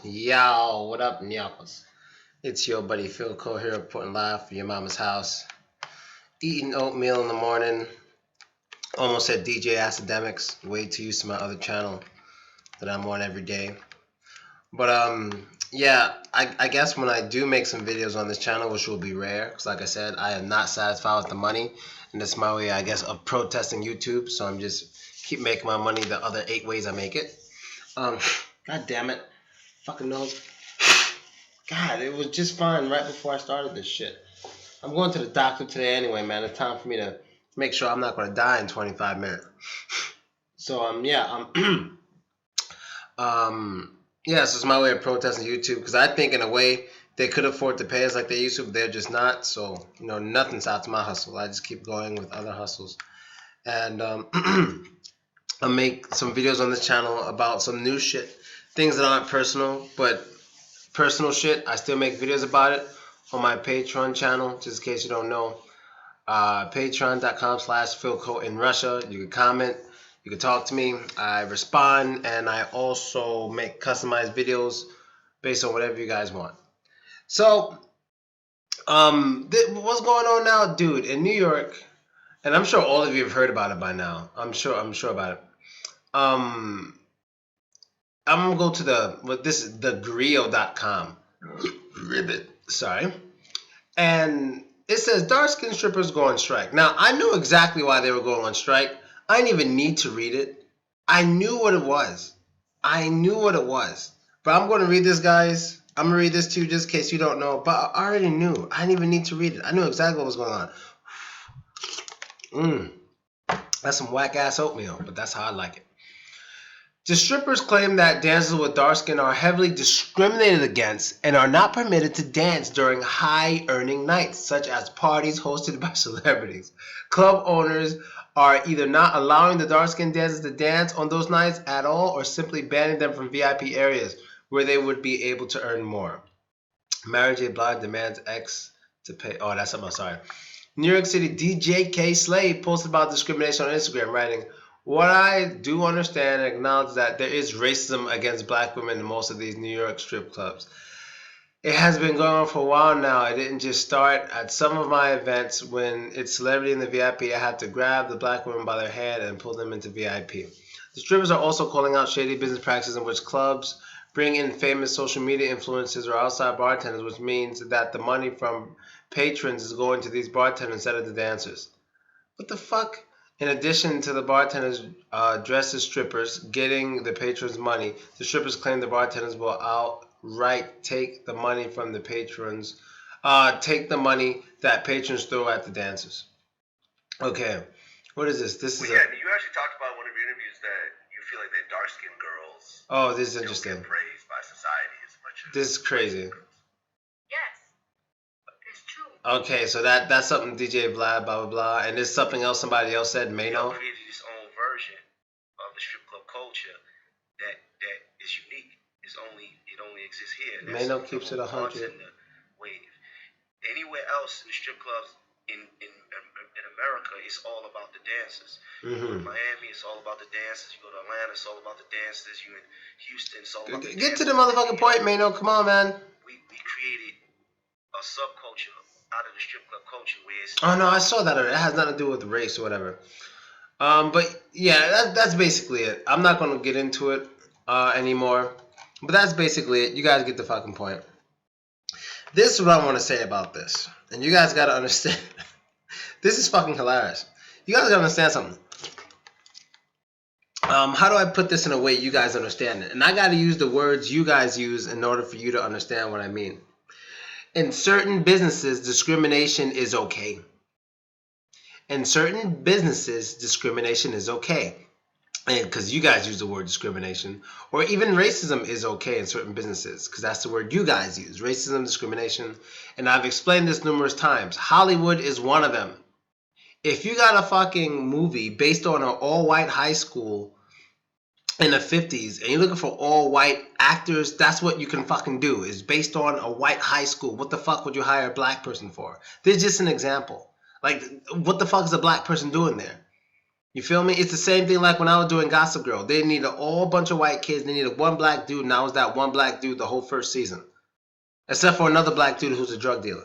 Yo, what up, nyappers? It's your buddy Philko here, reporting live from your mama's house. Eating oatmeal in the morning. Almost said DJ Academics. Way too used to my other channel that I'm on every day. But yeah, I guess when I do make some videos on this channel, which will be rare, because like I said, I am not satisfied with the money, and that's my way, I guess, of protesting YouTube. So I'm just keep making my money the other 8 ways I make it. God damn it, fucking nose. God, it was just fine right before I started this shit. I'm going to the doctor today anyway, man. It's time for me to make sure I'm not going to die in 25 minutes. So yeah, yeah, so it's my way of protesting YouTube, because I think in a way they could afford to pay us like they used to, but they're just not. So nothing stops my hustle. I just keep going with other hustles, and I'll make some videos on this channel about some new shit, things that aren't personal, but personal shit. I still make videos about it on my Patreon channel, just in case you don't know. Patreon.com/Philko in Russia. You can comment, you can talk to me. I respond, and I also make customized videos based on whatever you guys want. So, what's going on now, dude? In New York, and I'm sure all of you have heard about it by now. I'm sure about it. I'm gonna go to this is thegrio.com. Ribbit. Sorry. And it says dark skinned strippers go on strike. Now, I knew exactly why they were going on strike. I didn't even need to read it. I knew what it was. But I'm going to read this, guys. I'm going to read this to you just in case you don't know. But I already knew. I didn't even need to read it. I knew exactly what was going on. That's some whack-ass oatmeal, but that's how I like it. The strippers claim that dancers with dark skin are heavily discriminated against and are not permitted to dance during high-earning nights, such as parties hosted by celebrities. Club owners are either not allowing the dark-skinned dancers to dance on those nights at all, or simply banning them from VIP areas where they would be able to earn more. Mary J. Blige demands X to pay. Oh, that's something. Sorry. New York City DJ K. Slade posted about discrimination on Instagram, writing, "What I do understand and acknowledge that there is racism against black women in most of these New York strip clubs. It has been going on for a while now. It didn't just start at some of my events. When it's celebrity in the VIP, I had to grab the black women by their hand and pull them into VIP. The strippers are also calling out shady business practices in which clubs bring in famous social media influencers or outside bartenders, which means that the money from patrons is going to these bartenders instead of the dancers. What the fuck? In addition to the bartenders dressed as strippers getting the patrons' money, the strippers claim the bartenders will outright take the money from the patrons, take the money that patrons throw at the dancers." Okay, what is this? You actually talked about in one of your interviews that you feel like that dark-skinned girls. Oh, this is interesting. Don't get praised by society as much as this is crazy. Okay, so that's something DJ blah blah blah blah, and there's something else somebody else said. Mano created his own version of the strip club culture that is unique. It only exists here. Mano keeps it 100. Wave. Anywhere else in the strip clubs in America, it's all about the dancers. You go to Miami, it's all about the dancers. You go to Atlanta, it's all about the dancers. You in Houston, it's all about the dancers. Get to the motherfucking point, Mano. Come on, man. We created a subculture out of the strip club culture where it's... Oh no, I saw that already. It has nothing to do with race or whatever. But yeah, that's basically it. I'm not gonna get into it anymore. But that's basically it. You guys get the fucking point. This is what I want to say about this, and you guys gotta understand. This is fucking hilarious. You guys gotta understand something. How do I put this in a way you guys understand it? And I gotta use the words you guys use in order for you to understand what I mean. In certain businesses, discrimination is okay. In certain businesses, discrimination is okay. And because you guys use the word discrimination, or even racism is okay in certain businesses, because that's the word you guys use, racism, discrimination. And I've explained this numerous times. Hollywood is one of them. If you got a fucking movie based on an all-white high school in the 50s, and you're looking for all white actors, that's what you can fucking do, is based on a white high school. What the fuck would you hire a black person for? This is just an example. Like, what the fuck is a black person doing there? You feel me? It's the same thing like when I was doing Gossip Girl. They needed a whole bunch of white kids. They needed one black dude, and I was that one black dude the whole first season. Except for another black dude who's a drug dealer.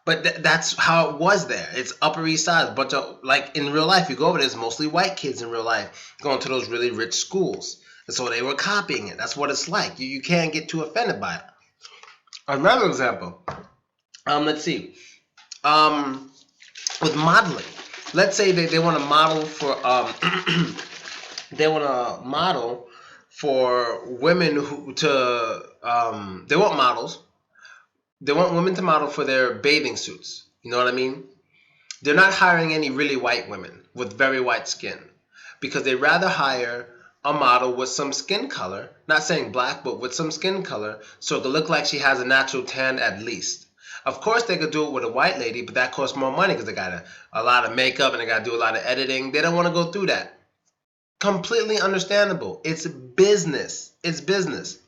But that's how it was there. It's Upper East Side. A bunch of, like in real life, you go over there, it's mostly white kids in real life going to those really rich schools. And so they were copying it. That's what it's like. You can't get too offended by it. Another example. Let's see. With modeling. Let's say they want to model for they want to model for women they want models. They want women to model for their bathing suits. You know what I mean? They're not hiring any really white women with very white skin because they rather hire a model with some skin color, not saying black, but with some skin color, so it could look like she has a natural tan at least. Of course, they could do it with a white lady, but that costs more money because they got a lot of makeup and they got to do a lot of editing. They don't want to go through that. Completely understandable. It's business. It's business.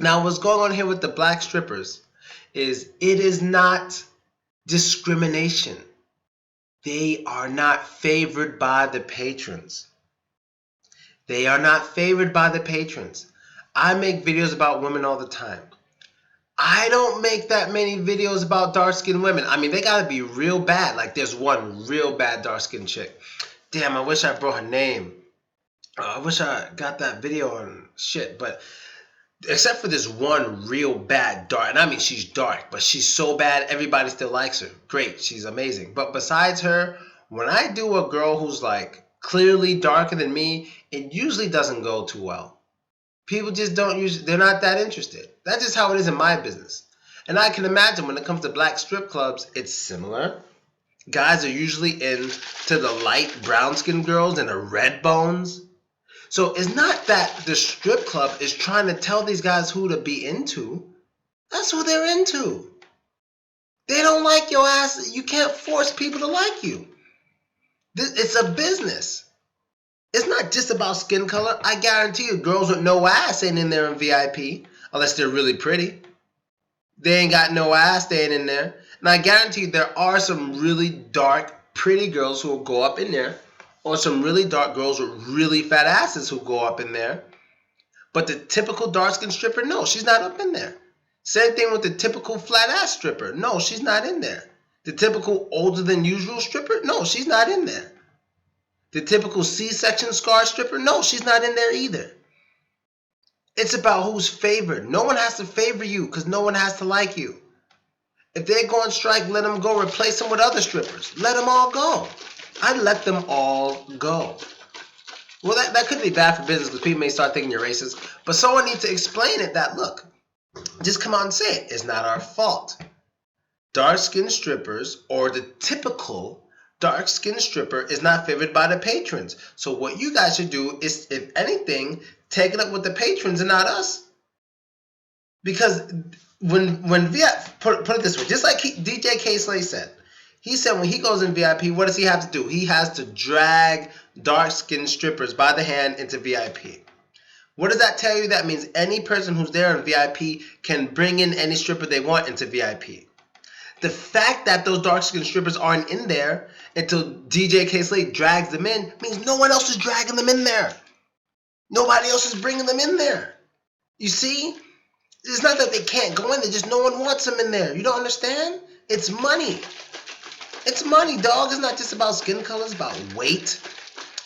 Now, what's going on here with the black strippers is it is not discrimination. They are not favored by the patrons. They are not favored by the patrons. I make videos about women all the time. I don't make that many videos about dark-skinned women. I mean, they gotta be real bad. Like, there's one real bad dark-skinned chick. Damn, I wish I brought her name. I wish I got that video on shit. But except for this one real bad dark, and I mean, she's dark, but she's so bad, everybody still likes her. Great, she's amazing. But besides her, when I do a girl who's like clearly darker than me, it usually doesn't go too well. People just they're not that interested. That's just how it is in my business. And I can imagine when it comes to black strip clubs, it's similar. Guys are usually into the light brown-skinned girls and the red bones. So it's not that the strip club is trying to tell these guys who to be into. That's who they're into. They don't like your ass. You can't force people to like you. It's a business. It's not just about skin color. I guarantee you, girls with no ass ain't in there in VIP unless they're really pretty. They ain't got no ass, they ain't in there. And I guarantee you, there are some really dark, pretty girls who will go up in there, or some really dark girls with really fat asses who go up in there. But the typical dark-skinned stripper, no, she's not up in there. Same thing with the typical flat-ass stripper. No, she's not in there. The typical older-than-usual stripper, no, she's not in there. The typical C-section scar stripper, no, she's not in there either. It's about who's favored. No one has to favor you because no one has to like you. If they go on strike, let them go. Replace them with other strippers. Let them all go. I'd let them all go. Well, that could be bad for business because people may start thinking you're racist. But someone needs to explain it that, look, just come out and say it. It's not our fault. Dark-skinned strippers, or the typical dark-skinned stripper, is not favored by the patrons. So what you guys should do is, if anything, take it up with the patrons and not us. Because when VIP, put it this way, just like DJ K-Slay said, he said when he goes in VIP, what does he have to do? He has to drag dark-skinned strippers by the hand into VIP. What does that tell you? That means any person who's there in VIP can bring in any stripper they want into VIP. The fact that those dark-skinned strippers aren't in there until DJ K-Slay drags them in means no one else is dragging them in there. Nobody else is bringing them in there. You see? It's not that they can't go in there, just no one wants them in there. You don't understand? It's money. It's money, dog. It's not just about skin color. It's about weight,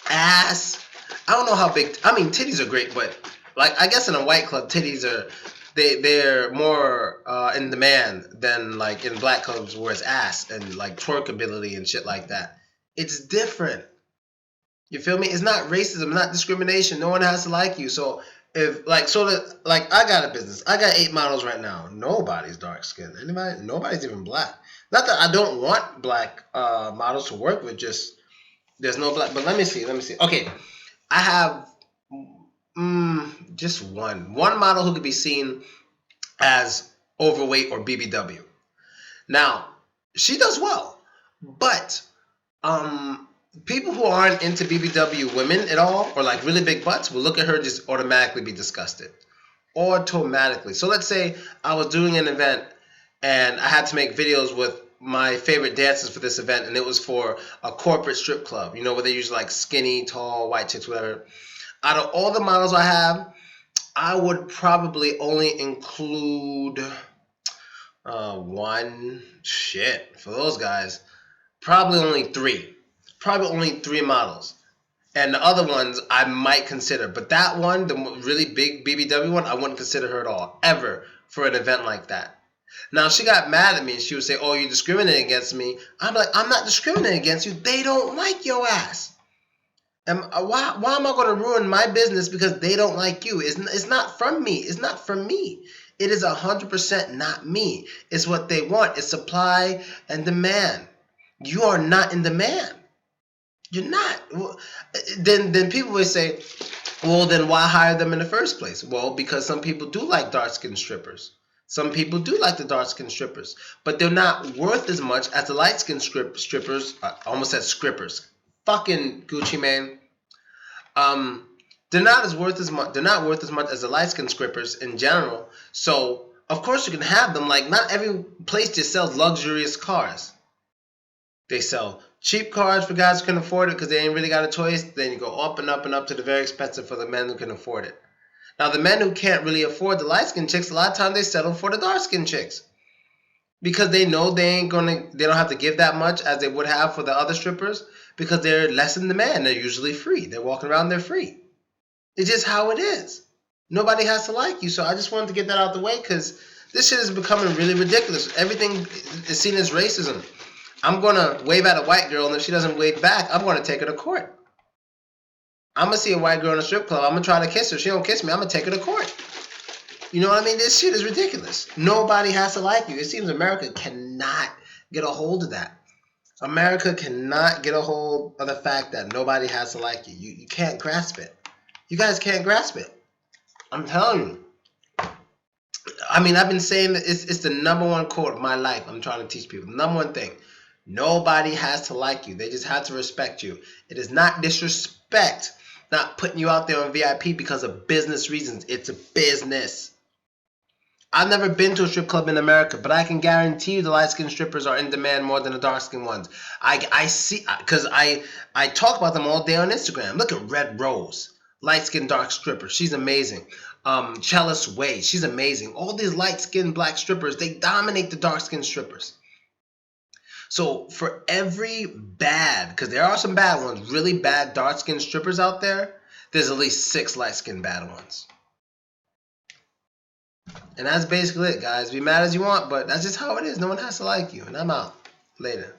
ass. I don't know how big. I mean, titties are great, but like I guess in a white club, titties are they're more in demand than like in black clubs where it's ass and like twerkability and shit like that. It's different. You feel me? It's not racism, not discrimination. No one has to like you. So if like I got a business. I got 8 models right now. Nobody's dark skinned. Anybody? Nobody's even black. Not that I don't want black models to work with. Just there's no black. But let me see. Okay, I have just one model who could be seen as overweight or BBW. Now she does well, but people who aren't into BBW women at all, or like really big butts, will look at her just automatically be disgusted. Automatically. So let's say I was doing an event and I had to make videos with my favorite dances for this event, and it was for a corporate strip club. You know, where they use like skinny, tall, white chicks, whatever. Out of all the models I have, I would probably only include for those guys. Probably only three. Probably only three models. And the other ones I might consider. But that one, the really big BBW one, I wouldn't consider her at all. Ever. For an event like that. Now, she got mad at me and she would say, oh, you're discriminating against me. I'm like, I'm not discriminating against you. They don't like your ass. And why am I going to ruin my business because they don't like you? It's not from me. It's not from me. It is 100% not me. It's what they want. It's supply and demand. You are not in demand. You're not. Then people would say, well, then why hire them in the first place? Well, because some people do like dark-skinned strippers. Some people do like the dark-skinned strippers. But they're not worth as much as the light-skinned strippers. I almost said scrippers. Fucking Gucci Mane. They're not worth as much as the light-skinned strippers in general. So, of course you can have them. Like, not every place just sells luxurious cars. They sell cheap cars for guys who can afford it because they ain't really got a choice. Then you go up and up and up to the very expensive for the men who can afford it. Now, the men who can't really afford the light-skinned chicks, a lot of times they settle for the dark-skinned chicks because they know they don't have to give that much as they would have for the other strippers because they're less in demand. They're usually free. They're walking around, they're free. It's just how it is. Nobody has to like you. So I just wanted to get that out the way because this shit is becoming really ridiculous. Everything is seen as racism. I'm going to wave at a white girl, and if she doesn't wave back, I'm going to take her to court. I'm going to see a white girl in a strip club. I'm going to try to kiss her. If she don't kiss me, I'm going to take her to court. You know what I mean? This shit is ridiculous. Nobody has to like you. It seems America cannot get a hold of that. America cannot get a hold of the fact that nobody has to like you. You can't grasp it. You guys can't grasp it. I'm telling you. I mean, I've been saying that it's the number one quote of my life. I'm trying to teach people. The number one thing. Nobody has to like you. They just have to respect you. It is not disrespect, not putting you out there on VIP because of business reasons. It's a business. I've never been to a strip club in America, but I can guarantee you the light-skinned strippers are in demand more than the dark-skinned ones. I see, because I talk about them all day on Instagram. Look at Red Rose, light-skinned dark stripper. She's amazing. Chalice Way, she's amazing. All these light-skinned black strippers, they dominate the dark-skinned strippers. So for every bad, because there are some bad ones, really bad dark-skinned strippers out there, there's at least 6 light-skinned bad ones. And that's basically it, guys. Be mad as you want, but that's just how it is. No one has to like you. And I'm out. Later.